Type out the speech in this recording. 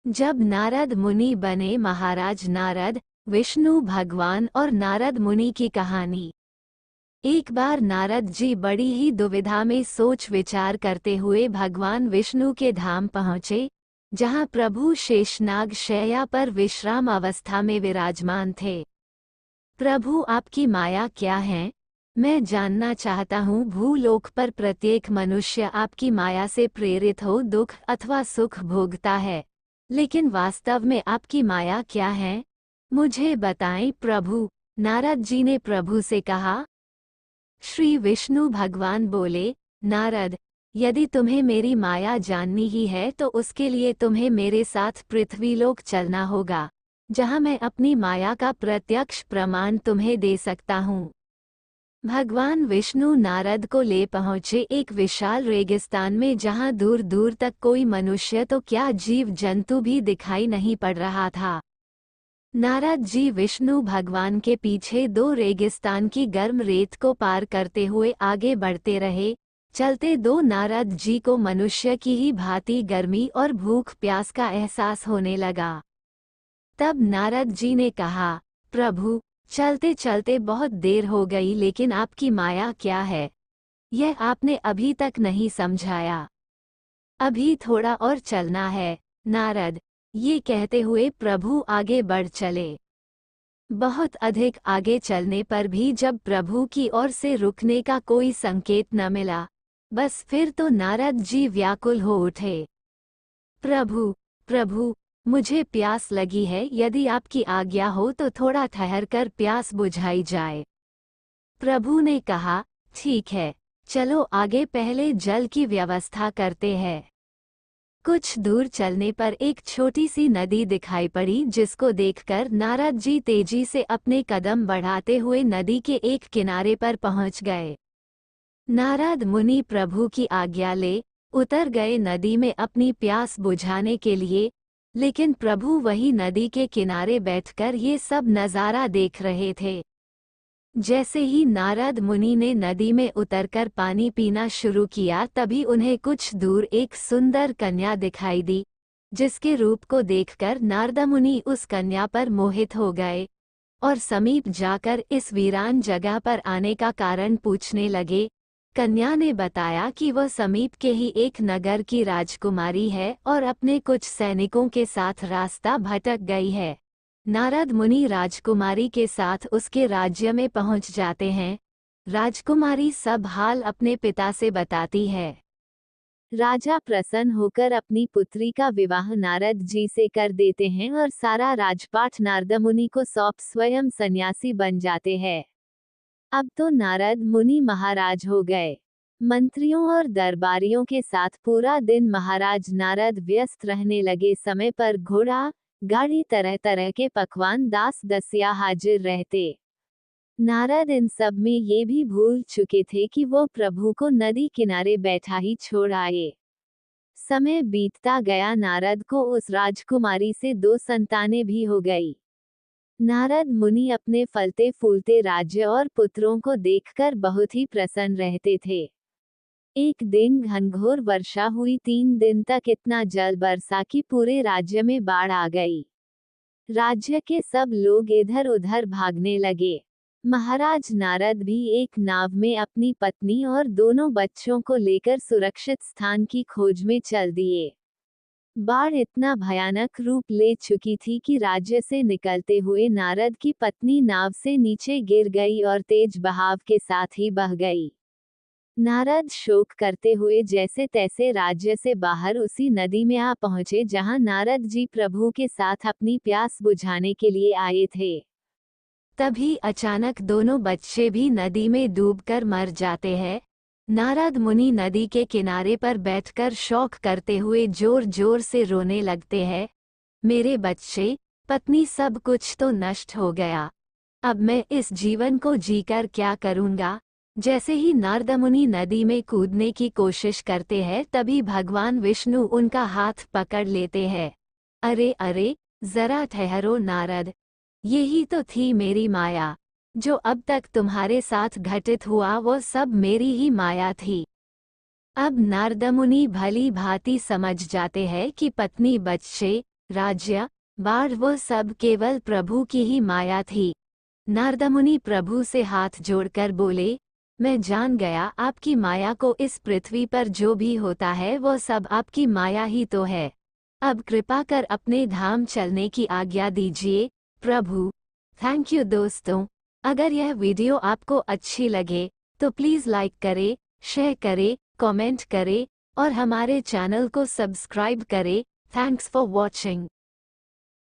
जब नारद मुनि बने महाराज नारद, विष्णु भगवान और नारद मुनि की कहानी। एक बार नारद जी बड़ी ही दुविधा में सोच विचार करते हुए भगवान विष्णु के धाम पहुँचे, जहाँ प्रभु शेषनाग शैया पर विश्राम अवस्था में विराजमान थे। प्रभु, आपकी माया क्या है? मैं जानना चाहता हूँ। भूलोक पर प्रत्येक मनुष्य आपकी माया से प्रेरित हो दुख अथवा सुख भोगता है, लेकिन वास्तव में आपकी माया क्या है? मुझे बताएं प्रभु। नारद जी ने प्रभु से कहा। श्री विष्णु भगवान बोले, नारद, यदि तुम्हें मेरी माया जाननी ही है तो उसके लिए तुम्हें मेरे साथ पृथ्वीलोक चलना होगा, जहाँ मैं अपनी माया का प्रत्यक्ष प्रमाण तुम्हें दे सकता हूँ। भगवान विष्णु नारद को ले पहुँचे एक विशाल रेगिस्तान में, जहाँ दूर दूर तक कोई मनुष्य तो क्या जीव जंतु भी दिखाई नहीं पड़ रहा था। नारद जी विष्णु भगवान के पीछे दो रेगिस्तान की गर्म रेत को पार करते हुए आगे बढ़ते रहे। चलते दो नारद जी को मनुष्य की ही भांति गर्मी और भूख प्यास का एहसास होने लगा। तब नारद जी ने कहा, प्रभु, चलते चलते बहुत देर हो गई, लेकिन आपकी माया क्या है, यह आपने अभी तक नहीं समझाया। अभी थोड़ा और चलना है नारद। ये कहते हुए प्रभु आगे बढ़ चले। बहुत अधिक आगे चलने पर भी जब प्रभु की ओर से रुकने का कोई संकेत न मिला, बस फिर तो नारद जी व्याकुल हो उठे। प्रभु, प्रभु, मुझे प्यास लगी है, यदि आपकी आज्ञा हो तो थोड़ा ठहरकर प्यास बुझाई जाए। प्रभु ने कहा, ठीक है, चलो आगे पहले जल की व्यवस्था करते हैं। कुछ दूर चलने पर एक छोटी सी नदी दिखाई पड़ी, जिसको देखकर नारद जी तेजी से अपने कदम बढ़ाते हुए नदी के एक किनारे पर पहुंच गए। नारद मुनि प्रभु की आज्ञा ले उतर गए नदी में अपनी प्यास बुझाने के लिए, लेकिन प्रभु वही नदी के किनारे बैठकर ये सब नज़ारा देख रहे थे। जैसे ही नारद मुनि ने नदी में उतरकर पानी पीना शुरू किया, तभी उन्हें कुछ दूर एक सुंदर कन्या दिखाई दी, जिसके रूप को देखकर नारद मुनि उस कन्या पर मोहित हो गए और समीप जाकर इस वीरान जगह पर आने का कारण पूछने लगे। कन्या ने बताया कि वह समीप के ही एक नगर की राजकुमारी है और अपने कुछ सैनिकों के साथ रास्ता भटक गई है। नारद मुनि राजकुमारी के साथ उसके राज्य में पहुंच जाते हैं। राजकुमारी सब हाल अपने पिता से बताती है। राजा प्रसन्न होकर अपनी पुत्री का विवाह नारद जी से कर देते हैं और सारा राजपाट नारद मुनि को सौंप स्वयं सन्यासी बन जाते हैं। अब तो नारद मुनि महाराज हो गए। मंत्रियों और दरबारियों के साथ पूरा दिन महाराज नारद व्यस्त रहने लगे। समय पर घोड़ा गाड़ी तरह तरह के पकवान दास दसिया हाजिर रहते। नारद इन सब में ये भी भूल चुके थे कि वो प्रभु को नदी किनारे बैठा ही छोड़ आए। समय बीतता गया, नारद को उस राजकुमारी से 2 संतानें भी हो गई। नारद मुनि अपने फलते फूलते राज्य और पुत्रों को देखकर बहुत ही प्रसन्न रहते थे। एक दिन घनघोर वर्षा हुई। 3 दिन तक इतना जल बरसा कि पूरे राज्य में बाढ़ आ गई। राज्य के सब लोग इधर उधर भागने लगे। महाराज नारद भी एक नाव में अपनी पत्नी और दोनों बच्चों को लेकर सुरक्षित स्थान की खोज में चल दिए। बाढ़ इतना भयानक रूप ले चुकी थी कि राज्य से निकलते हुए नारद की पत्नी नाव से नीचे गिर गई और तेज बहाव के साथ ही बह गई। नारद शोक करते हुए जैसे तैसे राज्य से बाहर उसी नदी में आ पहुंचे, जहां नारद जी प्रभु के साथ अपनी प्यास बुझाने के लिए आए थे। तभी अचानक दोनों बच्चे भी नदी में डूबकर मर जाते हैं। नारद मुनि नदी के किनारे पर बैठकर शोक करते हुए जोर जोर से रोने लगते हैं। मेरे बच्चे, पत्नी, सब कुछ तो नष्ट हो गया। अब मैं इस जीवन को जीकर क्या करूंगा? जैसे ही नारद मुनि नदी में कूदने की कोशिश करते हैं, तभी भगवान विष्णु उनका हाथ पकड़ लेते हैं। अरे अरे, जरा ठहरो नारद, यही तो थी मेरी माया। जो अब तक तुम्हारे साथ घटित हुआ वो सब मेरी ही माया थी। अब नारद मुनि भली भांति समझ जाते हैं कि पत्नी, बच्चे, राज्य, बाढ़ वो सब केवल प्रभु की ही माया थी। नारद मुनि प्रभु से हाथ जोड़कर बोले, मैं जान गया आपकी माया को, इस पृथ्वी पर जो भी होता है वो सब आपकी माया ही तो है। अब कृपा कर अपने धाम चलने की आज्ञा दीजिए प्रभु। थैंक यू दोस्तों, अगर यह वीडियो आपको अच्छी लगे तो प्लीज़ लाइक करें, शेयर करें, कमेंट करें और हमारे चैनल को सब्सक्राइब करें। Thanks for watching.